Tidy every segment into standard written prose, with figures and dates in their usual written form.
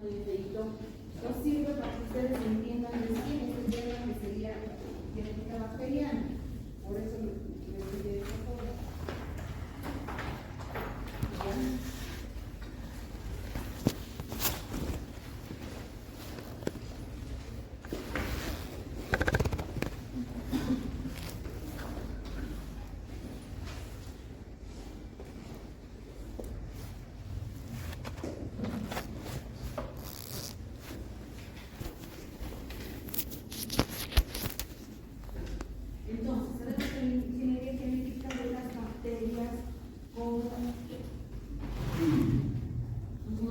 Os sirve para que ustedes entiendan recién este tema que sería genética bacteriana. Por eso les diré esta cosa. Entonces, sabemos que la ingeniería genética de las bacterias, como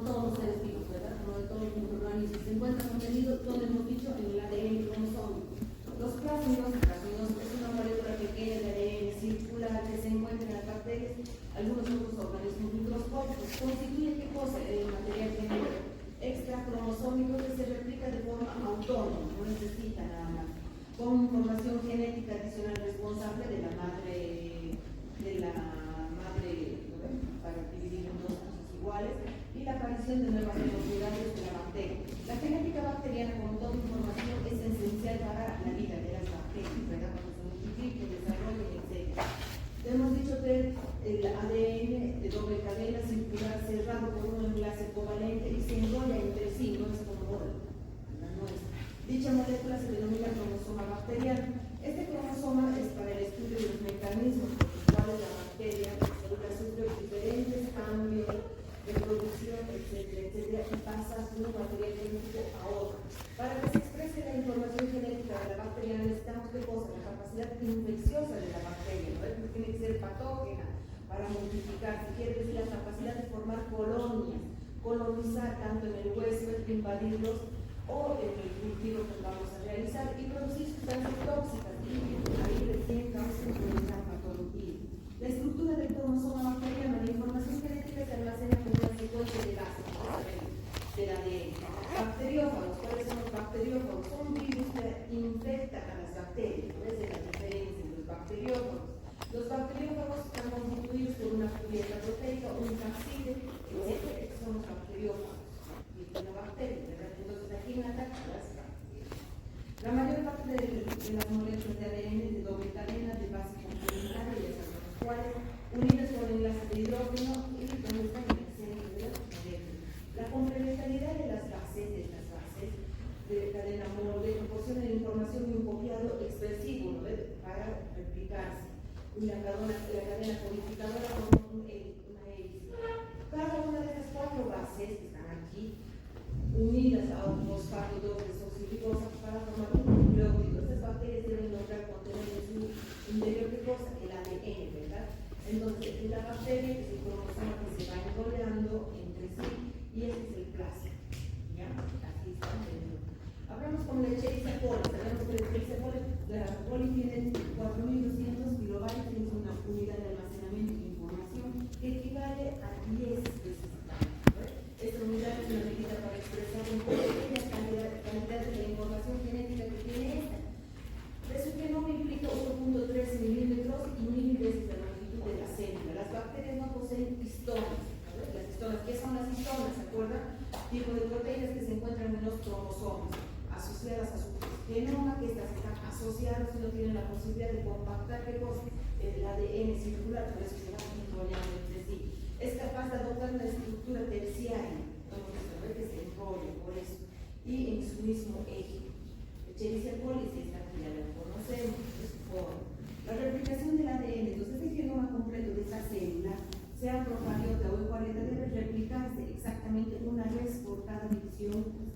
todos los seres vivos, ¿verdad? Como de todos los microorganismos, se encuentra contenido, donde hemos dicho, en el ADN cromosómico. Los plásmidos es una molécula pequeña de ADN circular que se encuentra en las bacterias, algunos otros organismos microscópicos. ¿Constituye qué cosa? El material genético extracromosómico que se replica de forma autónoma, no necesita nada más, con información genética adicional responsable de la madre, para dividir en dos cosas iguales, y la aparición de nuevas propiedades de la bacteria. La genética bacteriana, como toda información, es esencial para la vida de las bacterias, ¿verdad? Cuando se multipliquen, desarrollen, etc. Hemos dicho que el ADN de doble cadena circular cerrado por un enlace covalente y se enrolla entre sí, no es como la nuestra. Dicha molécula se denomina cromosoma bacteriano. Este cromosoma es para el estudio de los mecanismos por los cuales la bacteria sufre diferentes cambios de producción, etcétera, etcétera, y pasa de un material genético a otro. Para que se exprese la información genética de la bacteria necesitamos ¿qué cosa? La capacidad infecciosa de la bacteria, ¿no? Tiene que ser patógena para multiplicarse, quiere decir la capacidad de formar colonias, colonizar tanto en el huésped, invadirlos, o en el cultivo que vamos a realizar y producir sustancias tóxicas y ahí recién causa una patología. La estructura del cromosoma bacteriano, la información genética se almacena como una secuencia de gases del ADN. Bacteriófagos, ¿cuáles son los bacteriófagos? Son virus que infectan a las bacterias, ¿no? Esa es la diferencia entre los bacteriófagos. Los bacteriófagos están constituidos por una cubierta proteica, un capside, etc. Estos son los bacteriófagos y la bacteria, ¿verdad? Entonces aquí en ataque las bacterias. La mayor parte de las moléculas de ADN de doble cadena de base complementaria, las cuales unidas con enlaces de hidrógeno y donde están en el centro de las moléculas. La complementariedad de las bases de cadena molde proporciona información y un copiado expresivo, ¿no? Para replicarse. Y la cadena codificadora con una hélice. Cada una de las cuatro bases que están aquí unidas a un fosfato doble desoxirribosa para formar un nucleótido. Estas bacterias deben lograr contener en su interior ¿qué cosa? El ADN, ¿verdad? Entonces, la bacteria es el cromosoma que se va enrollando entre sí y este es el plasma. ¿Ya? Aquí está. Hablamos con la Escherichia coli. Sabemos que la Escherichia coli tiene 4.200 kilobytes, es una unidad de almacenamiento de información que equivale a 10 veces. Esta unidad es una medida para expresar en pequeñas cantidades de la información genética que tiene esta. Eso que no implica 1.3 milímetros y 1000 veces la magnitud de la célula. Las bacterias no poseen histonas. Las histonas, ¿qué son las histonas? ¿Se acuerdan? Tipo de proteínas que se encuentran en los cromosomas, asociadas a su genoma, que estas están asociadas y no tienen la posibilidad de compactar ¿qué cosa? El ADN circular, por eso se van enrollando entre sí. Es capaz de adoptar una estructura terciaria, que se enrolla por eso, y en su mismo eje. Escherichia coli es esta que ya la conocemos, es su forma. La replicación del ADN, entonces el genoma completo de esta célula, sea procariota o eucariota, debe replicarse exactamente una vez por cada división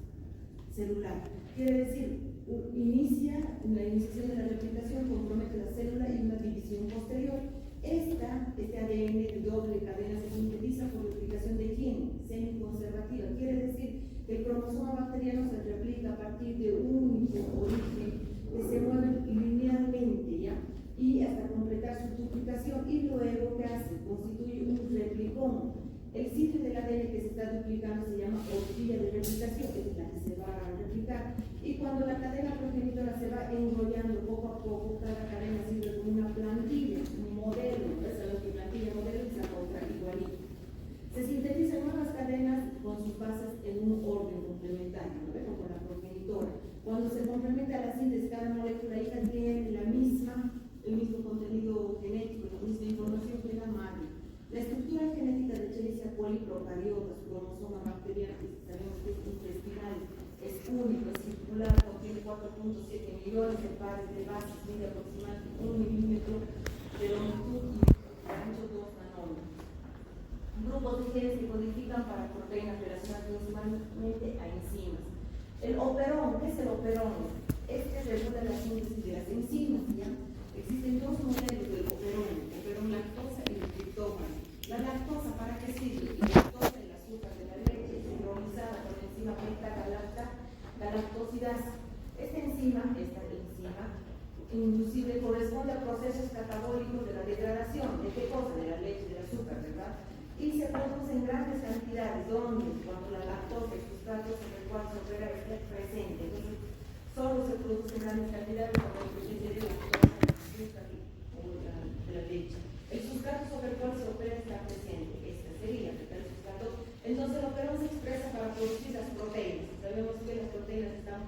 celular. Quiere decir, la iniciación de la replicación compromete la célula y una división posterior. Este ADN de doble cadena se sintetiza por replicación de gen semiconservativa. Quiere decir que el cromosoma bacteriano se replica a partir de un único origen que se mueve linealmente, ¿ya? Y hasta completar su duplicación y luego ¿qué hace? Constituye un replicón. El sitio del ADN que se está duplicando se llama horquilla de replicación, que es la que se va a replicar. Y cuando la cadena progenitora se va enrollando poco a poco, cada cadena sirve como una plantilla, un modelo, ¿no? Esa es la plantilla modelo y saca otra igualita. Se sintetizan nuevas cadenas con sus bases en un orden complementario, ¿no? O con la progenitora. Cuando se complementa la síntesis, cada molécula hija tiene el mismo contenido genético, la misma información que la madre. La estructura genética de Escherichia coli procariotas, su cromosoma bacteriano, que sabemos que es intestinal, es único, es circular, contiene 4.7 millones de pares de bases, mide aproximadamente 1 milímetro de longitud y de ancho 2 nanómetros. Grupos de genes que codifican para proteínas relacionadas principalmente a enzimas. El operón, ¿qué es el operón? Este regula la síntesis de las enzimas, ¿ya? Existen dos modelos del operón lactosa y el triptófano. La lactosa, ¿para qué sirve? La lactosa, el azúcar de la leche, es hidrolizada por la enzima beta-galactosidasa. Esta enzima, inclusive corresponde a procesos catabólicos de la degradación. ¿De qué cosa? De la leche, del azúcar, ¿verdad? Y se produce en grandes cantidades, donde cuando la lactosa, el sustrato sobre el cual se opera esté presente. Entonces, solo se produce en grandes cantidades cuando el presente de lactosa, el azúcar o de la leche. El sustrato sobre el cual se opera está presente. Esta sería el sustrato. Entonces, el operón se expresa para producir las proteínas. Sabemos que las proteínas están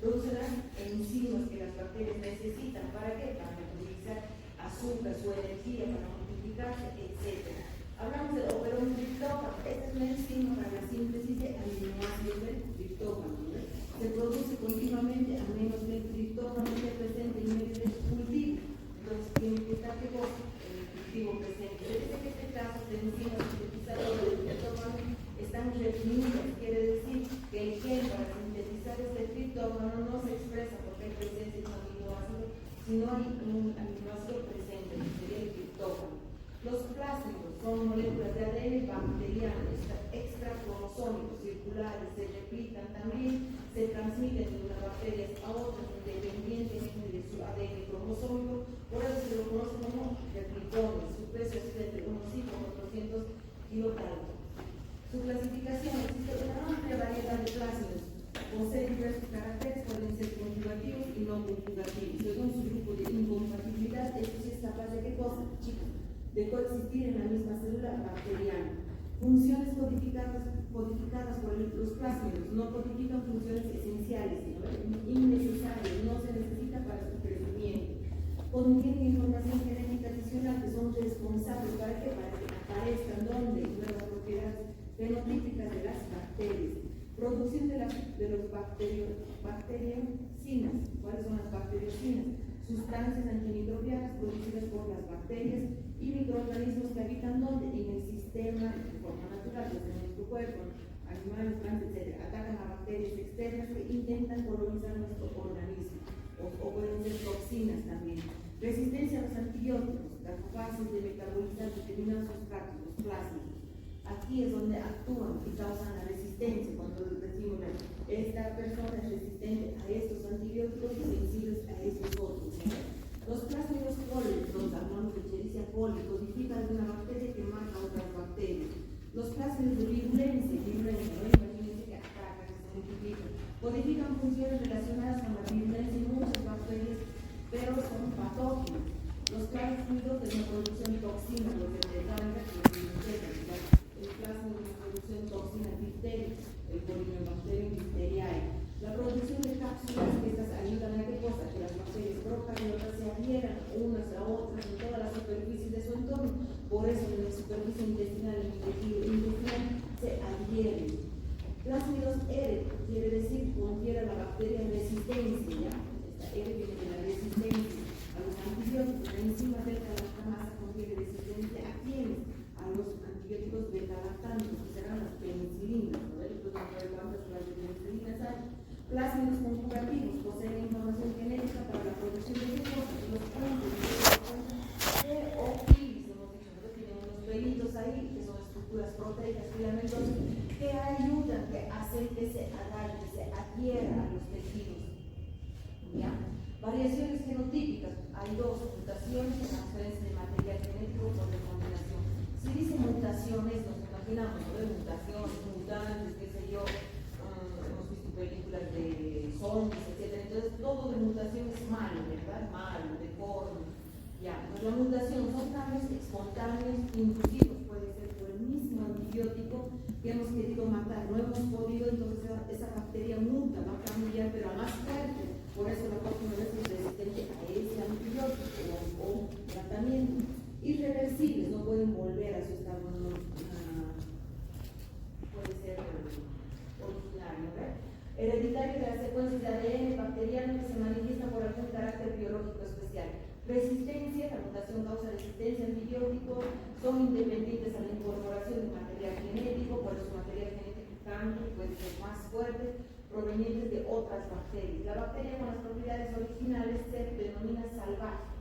producidas en enzimas que las bacterias necesitan. ¿Para qué? Para metabolizar azúcar, su energía, para multiplicarse, etc. Hablamos del operón triptófano. Esta es una enzima para la síntesis de aminoácidos del triptófano, ¿no? Se produce continuamente a menos que el triptófano esté presente en medio de cultivo. Entonces tiene que estar ¿qué cosa? El cultivo presente. Desde que este caso de enzimas sintetizadoras del triptófano están reprimidas, quiere decir que el gen para sintetizar este triptófano no se expresa porque hay presencia de un aminoácido, sino hay un aminoácido presente, que sería el triptófano. Los plásmidos son moléculas de ADN bacterianos, extracromosómicos, circulares, se replican también, se transmiten de unas bacterias a otras independientemente de su ADN cromosómico, por eso se lo conoce como replicones. Su peso es de unos 5 o 400 kilocalories. Su clasificación: existe una amplia variedad de plásmidos, poseen diversos caracteres, pueden ser conjugativos y no conjugativos. Según su grupo de incompatibilidad, esto sí es capaz de ¿qué cosa, chicos? De coexistir en la misma célula bacteriana. Funciones codificadas por los plásmidos no codifican funciones esenciales, sino innecesarias, no se necesita para su crecimiento. Contienen información genética adicional que son responsables para que aparezcan donde nuevas propiedades fenotípicas de las bacterias. Producción de los bacteriocinas. ¿Cuáles son las bacteriocinas? Sustancias antimicrobianas producidas por las bacterias y microorganismos que habitan donde en el sistema de forma natural, desde nuestro cuerpo, animales, plantas, etc. Atacan a bacterias externas que intentan colonizar nuestro organismo, o pueden ser toxinas también. Resistencia a los antibióticos, capaces de metabolizar determinados sustratos, los plásmidos. Aquí es donde actúan y causan la resistencia. Cuando decimos esta persona es resistente a estos antibióticos y sensibles a estos otros. Los plásmidos coli, los hablamos de Escherichia coli, codifican de una bacteria que mata a otras bacterias. Los plásmidos de virulencia, imagínense que atacan, que se multiplican, codifican funciones relacionadas con la virulencia en muchas bacterias, pero son patógenos. Los plásmidos de la producción de toxinas, los de tetanga, el plásmido de la producción de toxina difterica, el Corynebacterium difteriae. La producción de cápsulas, que estas ayudan a qué cosa, que las bacterias procariotas se adhieran unas a otras en toda la superficie de su entorno. Por eso en la superficie intestinal y en el tejido intestinal se adhieren. Plásmidos R, quiere decir confiere a la bacteria resistencia, ¿ya? Esta R viene de la resistencia a los antibióticos. La enzima beta-lactamasa confiere resistencia a quiénes? A los antibióticos beta-lactantes, que serán las penicilinas, ¿no? Después vamos a ver cuántas clases de penicilinas hay. Plásmidos conjugativos poseen información genética para la producción de glucosa, los puntos teófilis, hemos dicho, ¿no? Tienen unos pelitos ahí que son estructuras proteicas, filamentos, que ayudan, que hacen que se adapte, que se adhiera a los tejidos. ¿Ya? Variaciones genotípicas: hay dos: mutaciones, transferencia de material genético por recombinación. Si dice mutaciones, nos imaginamos, ¿no? Mutaciones, mutantes, qué sé yo. Hemos visto películas de zombies, etc. Entonces, todo de mutación es malo, ¿verdad? Malo, deforme. Ya, pues la mutación son cambios espontáneos, inducidos, puede ser por el mismo antibiótico que hemos querido matar, no hemos podido, entonces esa Hereditario de las secuencias de ADN bacteriano que se manifiesta por algún carácter biológico especial. Resistencia, la mutación causa resistencia a antibióticos, son independientes a la incorporación de material genético, por eso material genético cambia, puede ser más fuerte, provenientes de otras bacterias. La bacteria con las propiedades originales se denomina salvaje.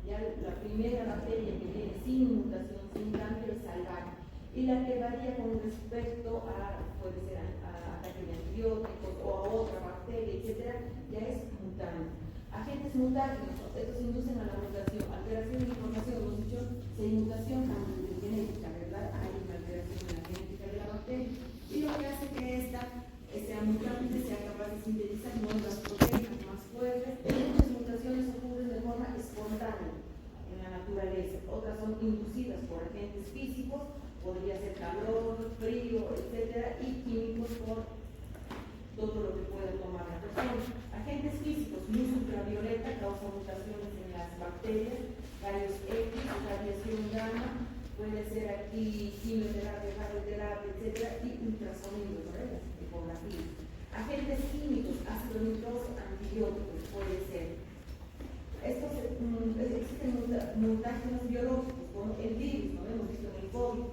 Ya la primera bacteria que viene sin mutación, sin cambio, es salvaje. Y la que varía con respecto a, puede ser a ataque de antibióticos o a otra bacteria, etcétera, ya es mutante. Agentes mutantes, estos inducen a la mutación, alteración de información, hemos dicho, si hay mutación, cambio de genética, ¿verdad? Hay una alteración en la genética de la bacteria. Y lo que hace que esta sea mutante, sea capaz de sintetizar nuevas proteínas más fuertes. Muchas mutaciones ocurren de forma espontánea en la naturaleza, otras son inducidas por agentes físicos, podría ser calor, frío, etcétera, y químicos por todo lo que pueda tomar la persona. Agentes físicos, luz ultravioleta causa mutaciones en las bacterias, rayos X, radiación gamma, puede ser aquí quimioterapia, radioterapia, etcétera, y ultrasonidos, ¿verdad? Ecografía. Agentes químicos, ácido nitroso, antibióticos, puede ser. Estos existen mutágenos biológicos, como el virus, ¿no? Hemos visto en el COVID,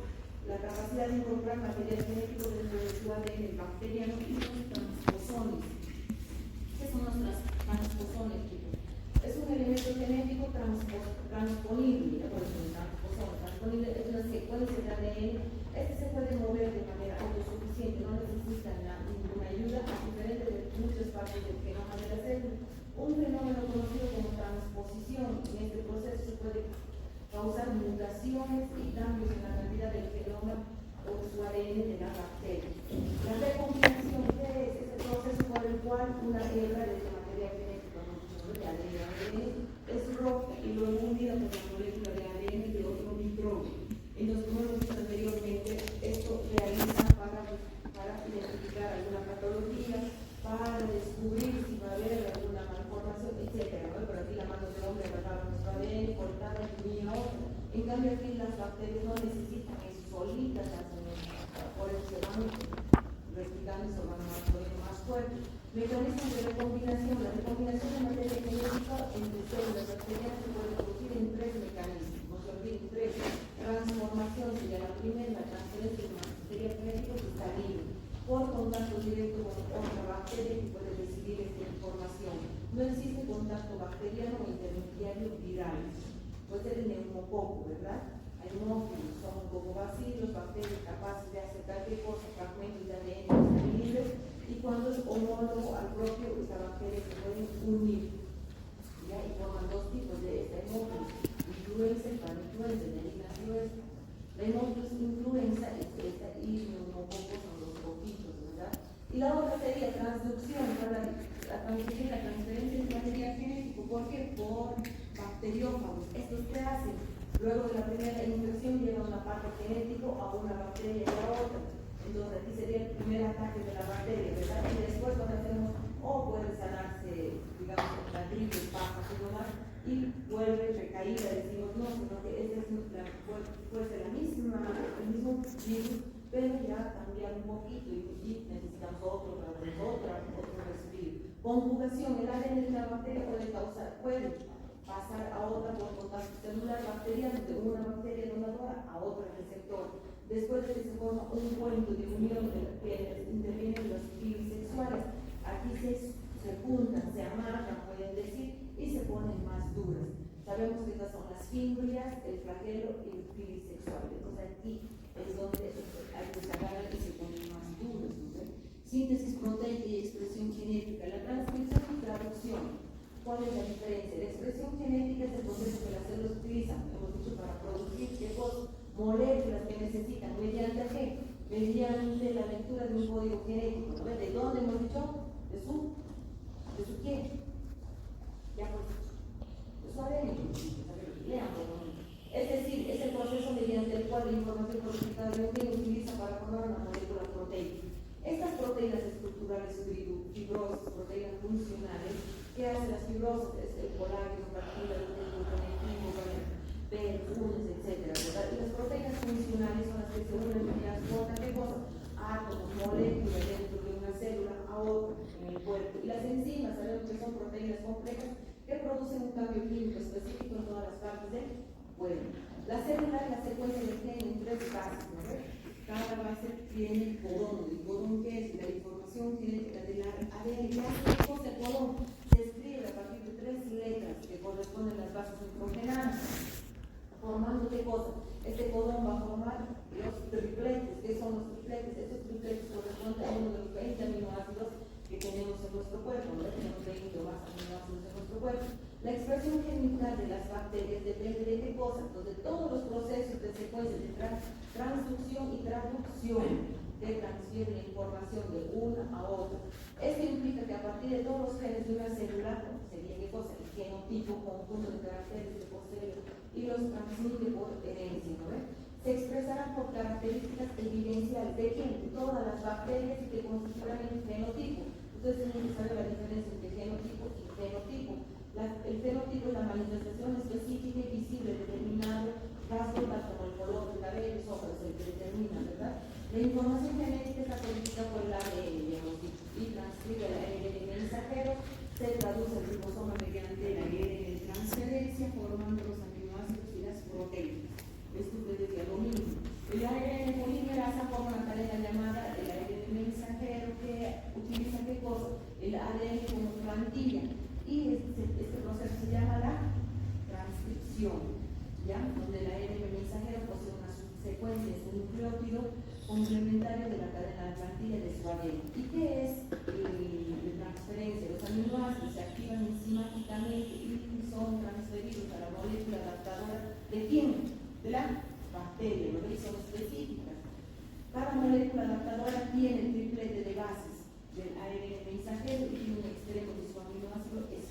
la capacidad de incorporar material genético dentro de su ADN bacteriano y los transposones. ¿Qué son los transposones, chicos? Es un elemento genético transponible, por ejemplo, transponible es una secuencia de ADN. Este se puede mover de manera autosuficiente, no necesita ninguna ayuda, a diferencia de muchas partes del genoma de la célula. Un fenómeno conocido como transposición. En este proceso se puede causar mutaciones y cambios en la cantidad del genoma o su ADN de la bacteria. La recombinación, ¿qué es? Es el proceso por el cual una hebra de material genético, de ADN, es rota y luego unida con la molécula de ADN de otro microbio. Entonces, como hemos visto anteriormente, esto realiza para identificar alguna patología, para descubrir si va a haber alguna malformación, etc. ¿no? Pero aquí la mano del hombre agarraba nuestro ADN, cortada y unía otra. En cambio, aquí las bacterias no necesitan eso, solitas hacen eso. Por eso se van replicando y se van poniendo más fuertes. Mecanismos de recombinación. La recombinación de materia genética entre células bacterianas se puede producir en tres mecanismos. No se olviden, tres. Transformación sería la primera, la transferencia de materia genética que está libre por contacto directo con otra bacteria que puede recibir esta información. No existe contacto bacteriano o intermediario viral. Puede ser el neumococo, ¿verdad? Hay hemófilos, son cocobacilos, bacterias capaces de hacer cualquier cosa, fragmentos de ADN que están libres, y cuando es homólogo al propio, esta bacteria se pueden unir. ¿Ya? Y forman dos tipos de esta hemófilos, influenza y parainfluenza, de ahí nació esto. La hemófilos influenza y neumococo son los coquitos, ¿verdad? Y la otra sería transducción, para transferir la transferencia de material genético. ¿Por qué? Por bacteriófagos. ¿Estos qué hacen? Luego de la primera infección llega una parte genético a una bacteria y a otra. Entonces aquí sería el primer ataque de la bacteria, ¿verdad? Y después cuando hacemos, puede sanarse, digamos, la gripe, paja, y vuelve recaída, decimos no, sino que esta es puede ser el mismo virus, pero ya cambiar un poquito y necesitamos otro respiro. Conjugación, el ADN de la bacteria puede pasar a otra por contacto celular bacteriano de una bacteria donadora a otra receptor. Después de que se forma un puente de unión que intervienen los virus sexuales, aquí se juntan, se amarran, pueden decir, y se ponen más duras. Sabemos que estas son las fimbrias, el flagelo y el virus sexual. Entonces aquí es donde hay que sacar y se ponen más duras, ¿no? Síntesis proteica y expresión genética. La transcripción y traducción. ¿Cuál es la diferencia? La expresión genética es el proceso que las células utilizan, hemos dicho, para producir moléculas que necesitan. ¿Mediante qué? Mediante la lectura de un código genético. ¿No? ¿De dónde hemos dicho? ¿De su quién? Ya pues, de su ADN. Leanlo. Es decir, es el proceso mediante el cual la información codificada de un gen utiliza para formar una molécula proteica. Estas proteínas estructurales fibrosas, proteínas funcionales, ¿qué hacen las fibrosas? Es el colágeno, cartílago, el conectivo, perfumes, etc. ¿verdad? Y las proteínas funcionales son las que se unen y transportan ¿qué cosa? Átomos, moléculas dentro de una célula a otra. En producen un cambio químico específico en todas las partes del cuerpo. La célula es la secuencia de gen en tres bases, ¿no? Cada base tiene codón. ¿El codón qué es? La información genética del ADN. ¿Qué cosa el codón? Se escribe a partir de tres letras que corresponden a las bases nitrogenadas. ¿Formando qué cosa? Este codón va a formar los tripletes. ¿Qué son los tripletes? Estos tripletes corresponden a uno de los 20 aminoácidos que tenemos en nuestro cuerpo, ¿no? Tenemos 20 o más aminoácidos en nuestro cuerpo. La expresión química de las bacterias depende de qué cosa, entonces todos los procesos de secuencia de transducción y traducción que transfieren la información de una a otra. Esto implica que a partir de todos los genes de una célula, sería qué cosa, el genotipo, conjunto de caracteres de posterior, y los transmite por herencia, ¿no? Se expresarán por características evidenciales de quién, de todas las bacterias y que constituirán el fenotipo. Ustedes tienen que saber la diferencia entre genotipo y fenotipo. El fenotipo es la manifestación específica y visible de determinado rasgo, tal como el color del cabello, ojos, el que determina, ¿verdad? La información genética está codificada por el ADN, digamos, y transcribe el ARN mensajero, se traduce el ribosoma mediante el ARN de transferencia, formando los aminoácidos y las proteínas. Esto ustedes decía lo mismo. El ARN polimerasa forma una cadena llamada el ARN mensajero que utiliza qué cosa? El ADN como plantilla. Y este proceso se llama la transcripción, ¿ya? Donde el ARN mensajero posee una subsecuencia, es un nucleótido complementario de la cadena de plantilla de su ADN. ¿Y qué es la transferencia? Los aminoácidos se activan enzimáticamente y son transferidos a la molécula adaptadora. ¿De quién? De la bacteria, ¿no? Y son específicas. Cada molécula adaptadora tiene el triplete de bases del ARN mensajero y tiene un extremo de su aminoácido específico.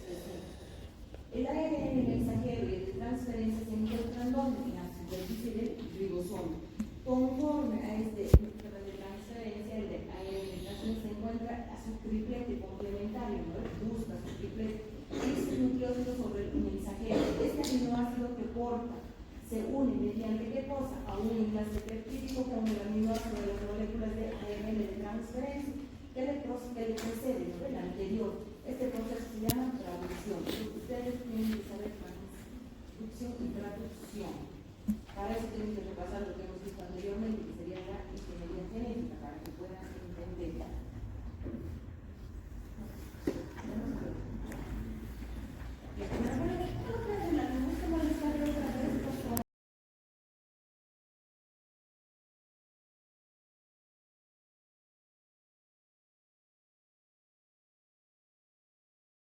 El ARN mensajero y el de transferencia se encuentran ¿dónde? En la superficie del ribosoma. Conforme a este núcleo de transferencia, el de ARN de transferencia se encuentra a su triplete complementario, ¿no? Busca su triplete. Es un nucleótido sobre el mensajero. Este aminoácido que porta se une mediante qué cosa? A un enlace peptídico con el aminoácido de las moléculas de ARN de transferencia que le precede, ¿no? El anterior. Este proceso se llama traducción. Ustedes tienen que saber transducción y traducción. Para eso